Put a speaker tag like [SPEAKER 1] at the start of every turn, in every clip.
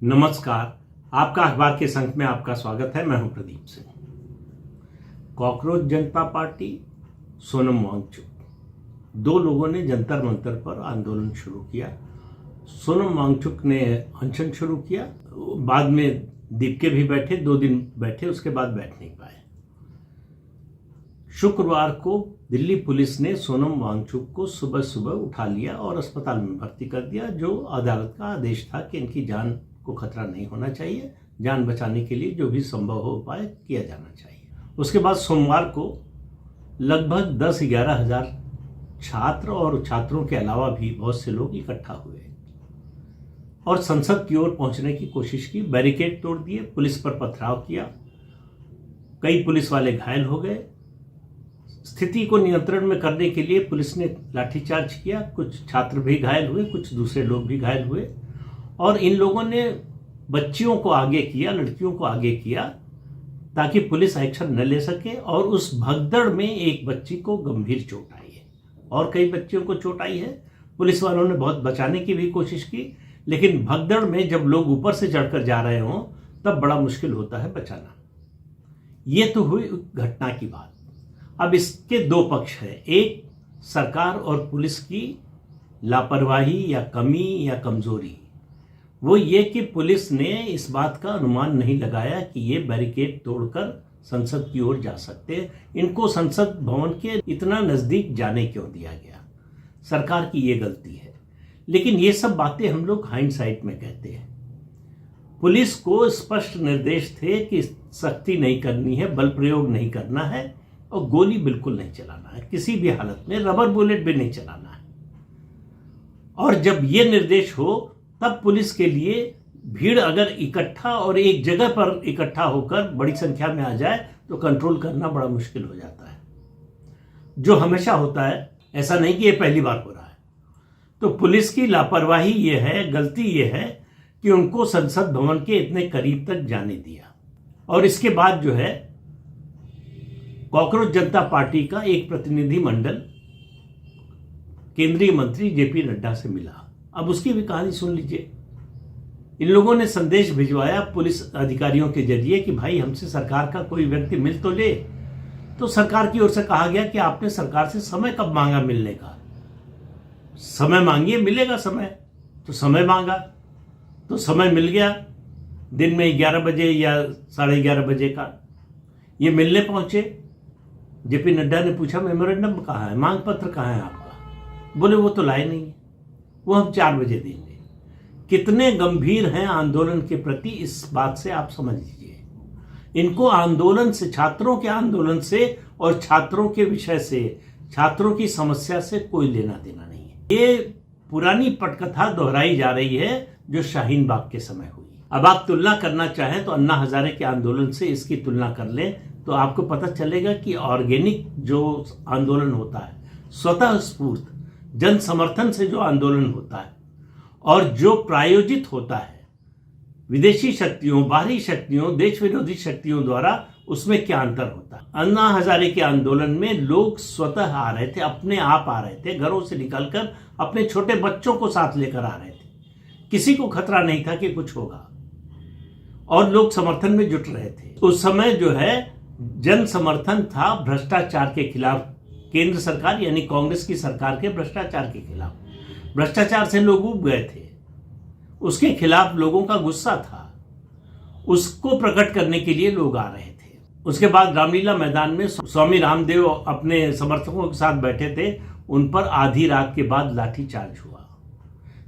[SPEAKER 1] नमस्कार। आपका अखबार के संग में आपका स्वागत है। मैं हूं प्रदीप सिंह। कॉकरोच जनता पार्टी, सोनम वांगचुक, दो लोगों ने जंतर मंतर पर आंदोलन शुरू किया। सोनम वांगचुक ने अनशन शुरू किया, बाद में दीपके भी बैठे, 2 दिन बैठे, उसके बाद बैठ नहीं पाए। शुक्रवार को दिल्ली पुलिस ने सोनम वांगचुक को सुबह सुबह उठा लिया और अस्पताल में भर्ती कर दिया, जो अदालत का आदेश था कि इनकी जान को खतरा नहीं होना चाहिए, जान बचाने के लिए जो भी संभव हो उपाय किया जाना चाहिए। उसके बाद सोमवार को लगभग 10-11 हजार छात्र और छात्रों के अलावा भी बहुत से लोग इकट्ठा हुए और संसद की ओर पहुंचने की कोशिश की। बैरिकेड तोड़ दिए, पुलिस पर पथराव किया, कई पुलिस वाले घायल हो गए। स्थिति को नियंत्रण में करने के लिए पुलिस ने लाठीचार्ज किया, कुछ छात्र भी घायल हुए, कुछ दूसरे लोग भी घायल हुए और इन लोगों ने बच्चियों को आगे किया, लड़कियों को आगे किया ताकि पुलिस एक्शन न ले सके। और उस भगदड़ में एक बच्ची को गंभीर चोट आई है और कई बच्चियों को चोट आई है। पुलिस वालों ने बहुत बचाने की भी कोशिश की, लेकिन भगदड़ में जब लोग ऊपर से चढ़कर जा रहे हों तब बड़ा मुश्किल होता है बचाना। ये तो हुई घटना की बात। अब इसके दो पक्ष हैं, एक सरकार और पुलिस की लापरवाही या कमी या कमजोरी। वो ये कि पुलिस ने इस बात का अनुमान नहीं लगाया कि ये बैरिकेड तोड़कर संसद की ओर जा सकते हैं। इनको संसद भवन के इतना नजदीक जाने क्यों दिया गया? सरकार की ये गलती है। लेकिन ये सब बातें हम लोग हाइंडसाइट में कहते हैं। पुलिस को स्पष्ट निर्देश थे कि सख्ती नहीं करनी है, बल प्रयोग नहीं करना है और गोली बिल्कुल नहीं चलाना है, किसी भी हालत में रबर बुलेट भी नहीं चलाना है। और जब ये निर्देश हो तब पुलिस के लिए भीड़ अगर इकट्ठा और एक जगह पर इकट्ठा होकर बड़ी संख्या में आ जाए तो कंट्रोल करना बड़ा मुश्किल हो जाता है, जो हमेशा होता है। ऐसा नहीं कि ये पहली बार हो रहा है। तो पुलिस की लापरवाही ये है, गलती ये है कि उनको संसद भवन के इतने करीब तक जाने दिया। और इसके बाद जो है, कॉकरोच जनता पार्टी का एक प्रतिनिधि मंडल केंद्रीय मंत्री जेपी नड्डा से मिला। अब उसकी भी कहानी सुन लीजिए। इन लोगों ने संदेश भिजवाया पुलिस अधिकारियों के जरिए कि भाई हमसे सरकार का कोई व्यक्ति मिल तो ले। तो सरकार की ओर से कहा गया कि आपने सरकार से समय कब मांगा मिलने का? समय मांगिए, मिलेगा समय। तो समय मांगा तो समय मिल गया, दिन में 11 बजे या 11:30 बजे का। ये मिलने पहुंचे। जेपी नड्डा ने पूछा मेमोरेंडम कहाँ है, मांग पत्र कहाँ है आपका? बोले वो तो लाए नहीं है, वो हम 4 बजे देंगे। कितने गंभीर हैं आंदोलन के प्रति, इस बात से आप समझ लीजिए। इनको आंदोलन से, छात्रों के आंदोलन से और छात्रों के विषय से, छात्रों की समस्या से कोई लेना देना नहीं है। ये पुरानी पटकथा दोहराई जा रही है जो शाहीन बाग के समय हुई। अब आप तुलना करना चाहें तो अन्ना हजारे के आंदोलन से इसकी तुलना कर लें तो आपको पता चलेगा कि ऑर्गेनिक जो आंदोलन होता है, स्वतः स्फूर्त जन समर्थन से जो आंदोलन होता है और जो प्रायोजित होता है विदेशी शक्तियों, बाहरी शक्तियों, देश विरोधी शक्तियों द्वारा, उसमें क्या अंतर होता है? अन्ना हजारे के आंदोलन में लोग स्वतः आ रहे थे, अपने आप आ रहे थे, घरों से निकलकर अपने छोटे बच्चों को साथ लेकर आ रहे थे। किसी को खतरा नहीं था कि कुछ होगा और लोग समर्थन में जुट रहे थे। उस समय जो है जन समर्थन था भ्रष्टाचार के खिलाफ, केंद्र सरकार यानी कांग्रेस की सरकार के भ्रष्टाचार के खिलाफ। भ्रष्टाचार से लोग उब गए थे, उसके खिलाफ लोगों का गुस्सा था, उसको प्रकट करने के लिए लोग आ रहे थे। उसके बाद रामलीला मैदान में स्वामी रामदेव अपने समर्थकों के साथ बैठे थे, उन पर आधी रात के बाद लाठीचार्ज हुआ।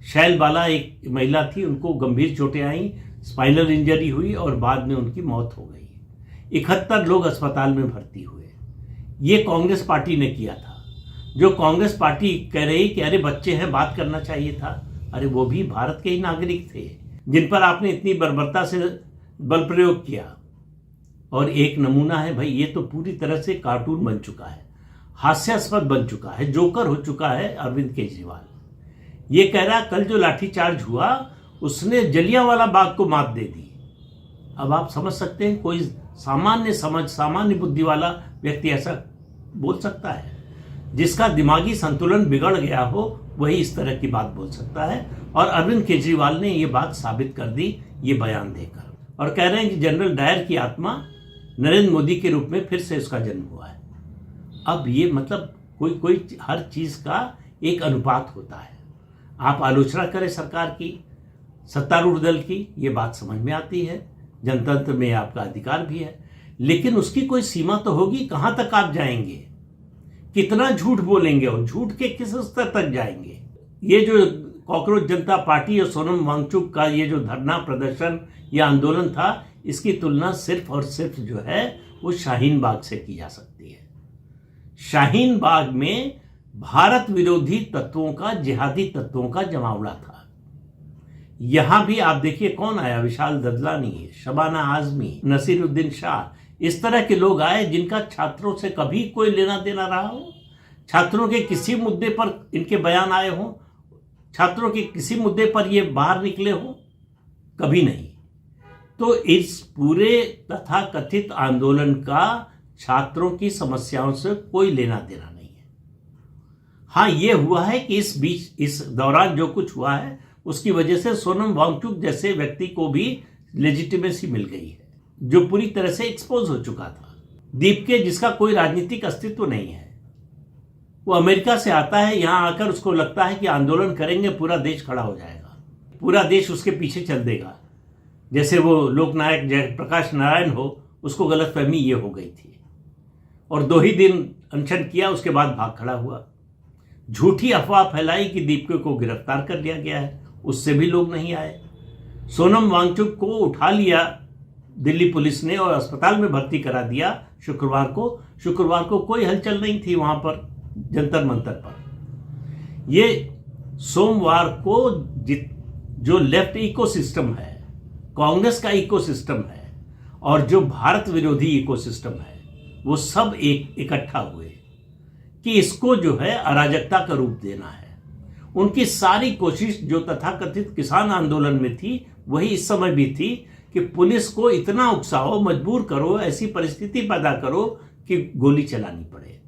[SPEAKER 1] शैल बाला एक महिला थी, उनको गंभीर चोटें आई, स्पाइनल इंजरी हुई और बाद में उनकी मौत हो गई। 71 लोग अस्पताल में भर्ती हुए। ये कांग्रेस पार्टी ने किया था। जो कांग्रेस पार्टी कह रही कि अरे बच्चे हैं, बात करना चाहिए था। अरे वो भी भारत के ही नागरिक थे जिन पर आपने इतनी बर्बरता से बल प्रयोग किया। और एक नमूना है भाई, ये तो पूरी तरह से कार्टून बन चुका है, हास्यास्पद बन चुका है, जोकर हो चुका है अरविंद केजरीवाल। ये कह रहा कल जो लाठीचार्ज हुआ उसने जलियांवाला बाग को मात दे दी। अब आप समझ सकते हैं, कोई सामान्य समझ, सामान्य बुद्धि वाला व्यक्ति ऐसा बोल सकता है? जिसका दिमागी संतुलन बिगड़ गया हो वही इस तरह की बात बोल सकता है। और अरविंद केजरीवाल ने ये बात साबित कर दी ये बयान देकर, और कह रहे हैं कि जनरल डायर की आत्मा नरेंद्र मोदी के रूप में फिर से उसका जन्म हुआ है। अब ये मतलब कोई हर चीज का एक अनुपात होता है। आप आलोचना करें सरकार की, सत्तारूढ़ दल की, ये बात समझ में आती है, जनतंत्र में आपका अधिकार भी है, लेकिन उसकी कोई सीमा तो होगी। कहां तक आप जाएंगे, कितना झूठ बोलेंगे और झूठ के किस स्तर तक जाएंगे। ये जो कॉकरोच जनता पार्टी और सोनम वांगचुक का ये जो धरना प्रदर्शन या आंदोलन था, इसकी तुलना सिर्फ और सिर्फ जो है वो शाहीन बाग से की जा सकती है। शाहीन बाग में भारत विरोधी तत्वों का, जिहादी तत्वों का जमावड़ा था। यहां भी आप देखिए कौन आया, विशाल ददलानी, शबाना आजमी, नसीरुद्दीन शाह, इस तरह के लोग आए जिनका छात्रों से कभी कोई लेना देना रहा हो, छात्रों के किसी मुद्दे पर इनके बयान आए हो, छात्रों के किसी मुद्दे पर ये बाहर निकले हो, कभी नहीं। तो इस पूरे तथाकथित आंदोलन का छात्रों की समस्याओं से कोई लेना देना नहीं है। हाँ, ये हुआ है कि इस दौरान जो कुछ हुआ है उसकी वजह से सोनम वांगचुक जैसे व्यक्ति को भी लेजिटिमेसी मिल गई है, जो पूरी तरह से एक्सपोज हो चुका था। दीपके, जिसका कोई राजनीतिक अस्तित्व नहीं है, वो अमेरिका से आता है, यहां आकर उसको लगता है कि आंदोलन करेंगे पूरा देश खड़ा हो जाएगा, पूरा देश उसके पीछे चल देगा, जैसे वो लोकनायक जयप्रकाश नारायण हो, उसको गलतफहमी ये हो गई थी। और 2 ही दिन अनशन किया, उसके बाद भाग खड़ा हुआ। झूठी अफवाह फैलाई कि दीपके को गिरफ्तार कर लिया गया है, उससे भी लोग नहीं आए। सोनम वांगचुक को उठा लिया दिल्ली पुलिस ने और अस्पताल में भर्ती करा दिया शुक्रवार को कोई हलचल नहीं थी वहां पर जंतर मंतर पर। ये सोमवार को जो लेफ्ट इकोसिस्टम है, कांग्रेस का इकोसिस्टम है और जो भारत विरोधी इकोसिस्टम है, वो सब इकट्ठा हुए कि इसको जो है अराजकता का रूप देना है। उनकी सारी कोशिश जो तथाकथित किसान आंदोलन में थी, वही इस समय भी थी कि पुलिस को इतना उकसाओ, मजबूर करो, ऐसी परिस्थिति पैदा करो कि गोली चलानी पड़े।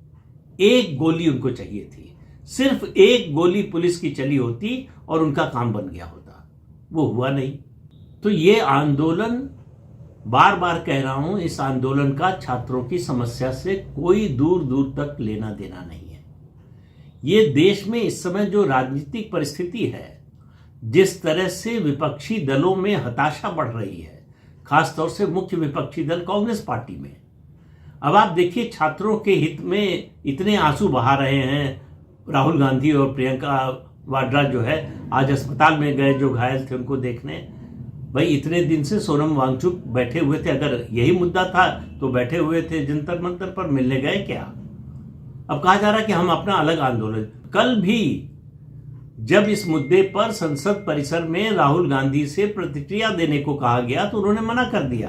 [SPEAKER 1] एक गोली उनको चाहिए थी, सिर्फ एक गोली पुलिस की चली होती और उनका काम बन गया होता। वो हुआ नहीं। तो ये आंदोलन, बार बार कह रहा हूं, इस आंदोलन का छात्रों की समस्या से कोई दूर दूर तक लेना देना नहीं है। ये देश में इस समय जो राजनीतिक परिस्थिति है, जिस तरह से विपक्षी दलों में हताशा बढ़ रही है, खासतौर से मुख्य विपक्षी दल कांग्रेस पार्टी में। अब आप देखिए, छात्रों के हित में इतने आंसू बहा रहे हैं राहुल गांधी और प्रियंका वाड्रा जो है, आज अस्पताल में गए जो घायल थे उनको देखने। भाई, इतने दिन से सोनम वांगचुक बैठे हुए थे, अगर यही मुद्दा था तो बैठे हुए थे जंतर मंतर पर, मिलने गए क्या? अब कहा जा रहा है कि हम अपना अलग आंदोलन। कल भी जब इस मुद्दे पर संसद परिसर में राहुल गांधी से प्रतिक्रिया देने को कहा गया तो उन्होंने मना कर दिया।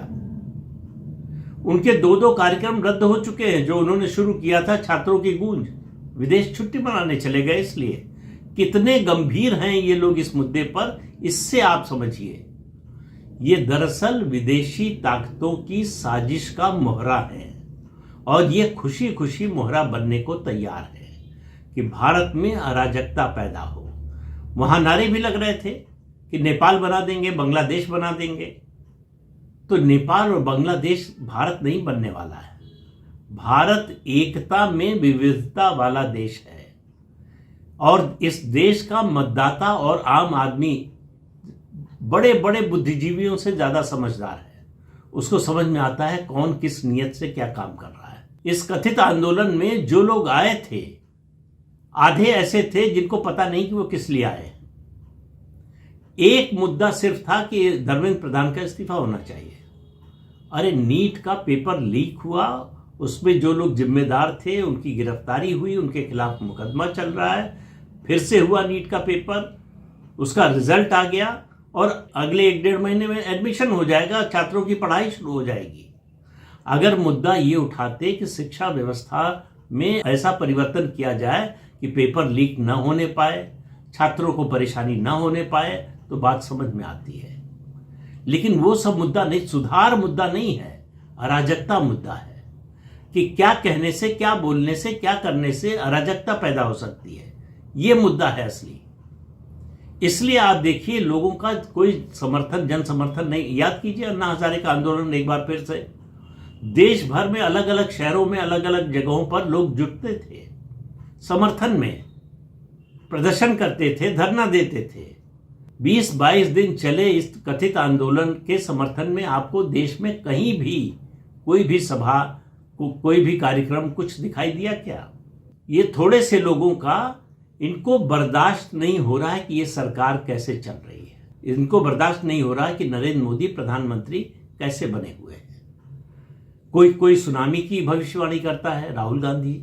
[SPEAKER 1] उनके 2 कार्यक्रम रद्द हो चुके हैं जो उन्होंने शुरू किया था, छात्रों की गूंज, विदेश छुट्टी मनाने चले गए। इसलिए कितने गंभीर हैं ये लोग इस मुद्दे पर, इससे आप समझिए। ये दरअसल विदेशी ताकतों की साजिश का मोहरा है और ये खुशी खुशी मोहरा बनने को तैयार है कि भारत में अराजकता पैदा हो। वहां नारे भी लग रहे थे कि नेपाल बना देंगे, बांग्लादेश बना देंगे। तो नेपाल और बांग्लादेश भारत नहीं बनने वाला है। भारत एकता में विविधता वाला देश है और इस देश का मतदाता और आम आदमी बड़े बड़े बुद्धिजीवियों से ज्यादा समझदार है। उसको समझ में आता है कौन किस नियत से क्या काम कर रहा है। इस कथित आंदोलन में जो लोग आए थे, आधे ऐसे थे जिनको पता नहीं कि वो किस लिए आए। एक मुद्दा सिर्फ था कि धर्मेंद्र प्रधान का इस्तीफा होना चाहिए। अरे, नीट का पेपर लीक हुआ, उसमें जो लोग जिम्मेदार थे उनकी गिरफ्तारी हुई, उनके खिलाफ मुकदमा चल रहा है। फिर से हुआ नीट का पेपर, उसका रिजल्ट आ गया और अगले 1-1.5 महीने में एडमिशन हो जाएगा, छात्रों की पढ़ाई शुरू हो जाएगी। अगर मुद्दा ये उठाते कि शिक्षा व्यवस्था में ऐसा परिवर्तन किया जाए कि पेपर लीक न होने पाए, छात्रों को परेशानी न होने पाए, तो बात समझ में आती है। लेकिन वो सब मुद्दा नहीं, सुधार मुद्दा नहीं है, अराजकता मुद्दा है। कि क्या कहने से, क्या बोलने से, क्या करने से अराजकता पैदा हो सकती है। यह मुद्दा है असली। इसलिए आप देखिए लोगों का कोई समर्थन, जन समर्थन नहीं। याद कीजिए अन्ना हजारे का आंदोलन, एक बार फिर से देश भर में अलग अलग शहरों में अलग अलग जगहों पर लोग जुटते थे, समर्थन में प्रदर्शन करते थे, धरना देते थे। 20-22 दिन चले इस कथित आंदोलन के समर्थन में आपको देश में कहीं भी कोई भी सभा, कोई भी कार्यक्रम कुछ दिखाई दिया क्या? ये थोड़े से लोगों का, इनको बर्दाश्त नहीं हो रहा है कि ये सरकार कैसे चल रही है। इनको बर्दाश्त नहीं हो रहा है कि नरेंद्र मोदी प्रधानमंत्री कैसे बने हुए हैं। कोई सुनामी की भविष्यवाणी करता है, राहुल गांधी,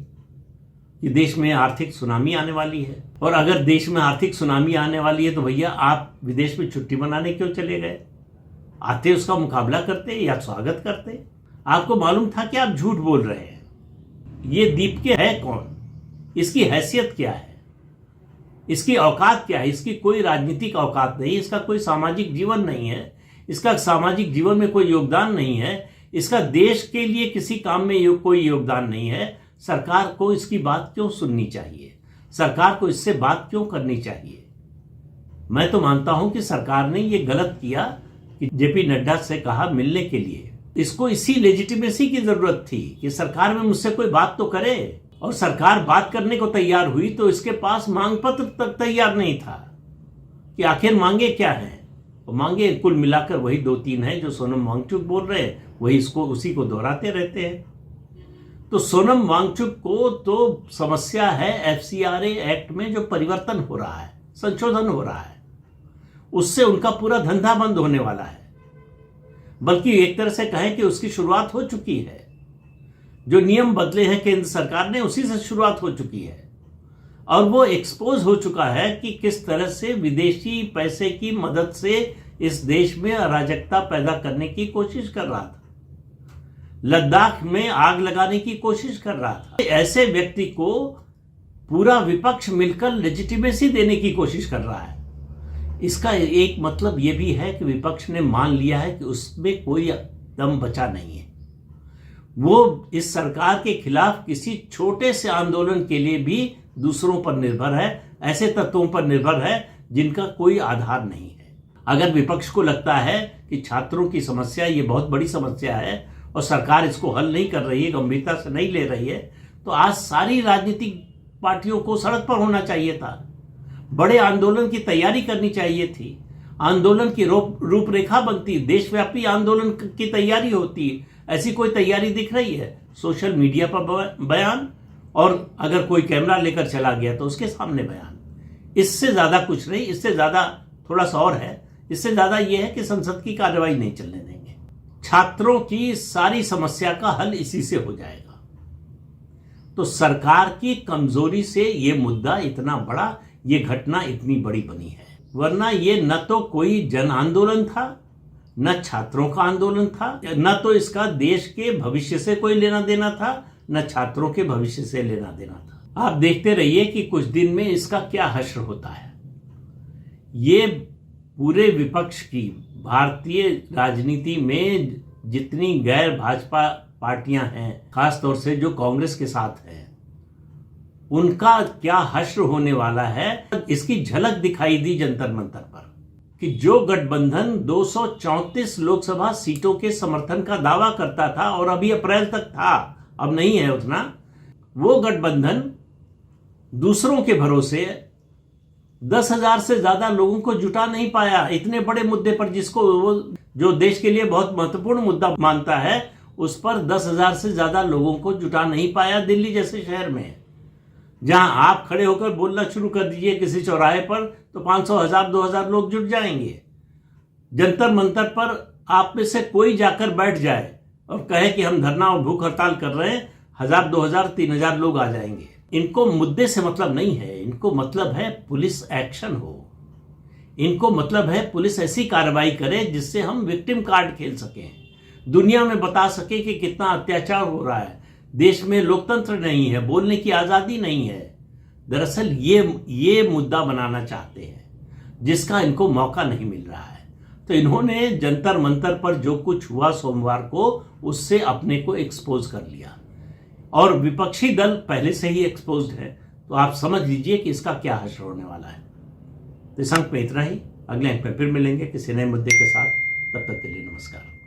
[SPEAKER 1] कि देश में आर्थिक सुनामी आने वाली है। और अगर देश में आर्थिक सुनामी आने वाली है तो भैया आप विदेश में छुट्टी मनाने क्यों चले गए? आते उसका मुकाबला करते या स्वागत करते। आपको मालूम था कि आप झूठ बोल रहे हैं। ये दीपके है कौन? इसकी हैसियत क्या है? इसकी औकात क्या है? इसकी कोई राजनीतिक औकात नहीं, इसका कोई सामाजिक जीवन नहीं है, इसका सामाजिक जीवन में कोई योगदान नहीं है, इसका देश के लिए किसी काम में कोई योगदान नहीं है। सरकार को इसकी बात क्यों सुननी चाहिए? सरकार को इससे बात क्यों करनी चाहिए? मैं तो मानता हूं कि सरकार ने यह गलत किया कि जेपी नड्डा से कहा मिलने के लिए। इसको इसी लेजिटिमेसी की जरूरत थी कि सरकार में मुझसे कोई बात तो करे। और सरकार बात करने को तैयार हुई तो इसके पास मांग पत्र तक तैयार नहीं था कि आखिर मांगे क्या है। वो मांगे कुल मिलाकर वही 2-3 हैं जो सोनम वांगचुक बोल रहे हैं, वही उसी को दोहराते रहते हैं। तो सोनम वांगचुक को तो समस्या है एफसीआरए एक्ट में जो परिवर्तन हो रहा है, संशोधन हो रहा है, उससे उनका पूरा धंधा बंद होने वाला है। बल्कि एक तरह से कहें कि उसकी शुरुआत हो चुकी है। जो नियम बदले हैं केंद्र सरकार ने, उसी से शुरुआत हो चुकी है। और वो एक्सपोज हो चुका है कि किस तरह से विदेशी पैसे की मदद से इस देश में अराजकता पैदा करने की कोशिश कर रहा था, लद्दाख में आग लगाने की कोशिश कर रहा था। ऐसे व्यक्ति को पूरा विपक्ष मिलकर लेजिटिमेसी देने की कोशिश कर रहा है। इसका एक मतलब यह भी है कि विपक्ष ने मान लिया है कि उसमें कोई दम बचा नहीं है। वो इस सरकार के खिलाफ किसी छोटे से आंदोलन के लिए भी दूसरों पर निर्भर है, ऐसे तत्वों पर निर्भर है जिनका कोई आधार नहीं है। अगर विपक्ष को लगता है कि छात्रों की समस्या ये बहुत बड़ी समस्या है और सरकार इसको हल नहीं कर रही है, गंभीरता से नहीं ले रही है, तो आज सारी राजनीतिक पार्टियों को सड़क पर होना चाहिए था। बड़े आंदोलन की तैयारी करनी चाहिए थी। आंदोलन की रूपरेखा बनती, देशव्यापी आंदोलन की तैयारी होती। ऐसी कोई तैयारी दिख रही है? सोशल मीडिया पर बयान, और अगर कोई कैमरा लेकर चला गया तो उसके सामने बयान। इससे ज्यादा कुछ नहीं। इससे ज्यादा थोड़ा सा और है, इससे ज्यादा यह है कि संसद की कार्रवाई नहीं चलने देंगे। छात्रों की सारी समस्या का हल इसी से हो जाएगा। तो सरकार की कमजोरी से यह मुद्दा इतना बड़ा, ये घटना इतनी बड़ी बनी है। वरना ये न तो कोई जन आंदोलन था, न छात्रों का आंदोलन था, न तो इसका देश के भविष्य से कोई लेना देना था, न छात्रों के भविष्य से लेना देना था। आप देखते रहिए कि कुछ दिन में इसका क्या हश्र होता है। ये पूरे विपक्ष की, भारतीय राजनीति में जितनी गैर भाजपा पार्टियां हैं, खासतौर से जो कांग्रेस के साथ हैं, उनका क्या हश्र होने वाला है, इसकी झलक दिखाई दी जंतर मंतर पर। कि जो गठबंधन 234 लोकसभा सीटों के समर्थन का दावा करता था और अभी अप्रैल तक था, अब नहीं है उतना, वो गठबंधन दूसरों के भरोसे 10,000 से ज्यादा लोगों को जुटा नहीं पाया इतने बड़े मुद्दे पर, जिसको वो जो देश के लिए बहुत महत्वपूर्ण मुद्दा मानता है, उस पर 10,000 से ज्यादा लोगों को जुटा नहीं पाया। दिल्ली जैसे शहर में जहां आप खड़े होकर बोलना शुरू कर दीजिए किसी चौराहे पर तो 500, 1000, 2000 लोग जुट जाएंगे। जंतर मंतर पर आप में से कोई जाकर बैठ जाए और कहे कि हम धरना और भूख हड़ताल कर रहे हैं, 1000, 2000, 3000 लोग आ जाएंगे। इनको मुद्दे से मतलब नहीं है। इनको मतलब है पुलिस एक्शन हो। इनको मतलब है पुलिस ऐसी कार्रवाई करे जिससे हम विक्टिम कार्ड खेल सकें, दुनिया में बता सके कि कितना अत्याचार हो रहा है, देश में लोकतंत्र नहीं है, बोलने की आजादी नहीं है। दरअसल ये मुद्दा बनाना चाहते हैं जिसका इनको मौका नहीं मिल रहा है। तो इन्होंने जंतर मंतर पर जो कुछ हुआ सोमवार को, उससे अपने को एक्सपोज कर लिया। और विपक्षी दल पहले से ही एक्सपोज्ड है, तो आप समझ लीजिए कि इसका क्या हश्र होने वाला है। तो इस अंक में इतना ही, अगले अंक में फिर मिलेंगे किसी नए मुद्दे के साथ। तब तक के लिए नमस्कार।